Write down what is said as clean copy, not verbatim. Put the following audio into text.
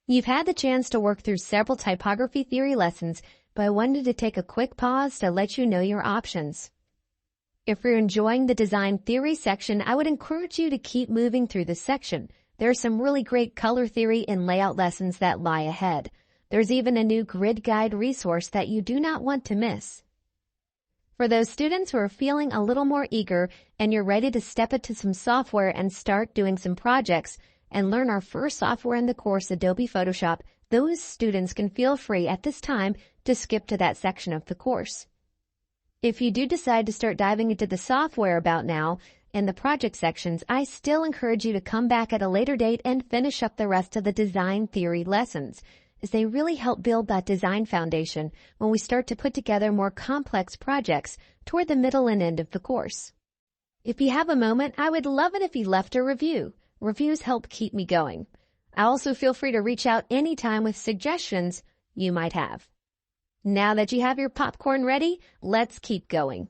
You've had the chance to work through several typography theory lessons, but I wanted to take a quick pause to let you know your options. If you're enjoying the design theory section, I would encourage you to keep moving through this section. There are some really great color theory and layout lessons that lie ahead. There's even a new grid guide resource that you do not want to miss. For those students who are feeling a little more eager and you're ready to step into some software and start doing some projects and learn our first software in the course, Adobe Photoshop, those students can feel free at this time to skip to that section of the course. If you do decide to start diving into the software about now in the project sections, I still encourage you to come back at a later date and finish up the rest of the design theory lessons, as they really help build that design foundation when we start to put together more complex projects toward the middle and end of the course. If you have a moment, I would love it if you left a review. Reviews help keep me going. Also feel free to reach out anytime with suggestions you might have. Now that you have your popcorn ready, let's keep going.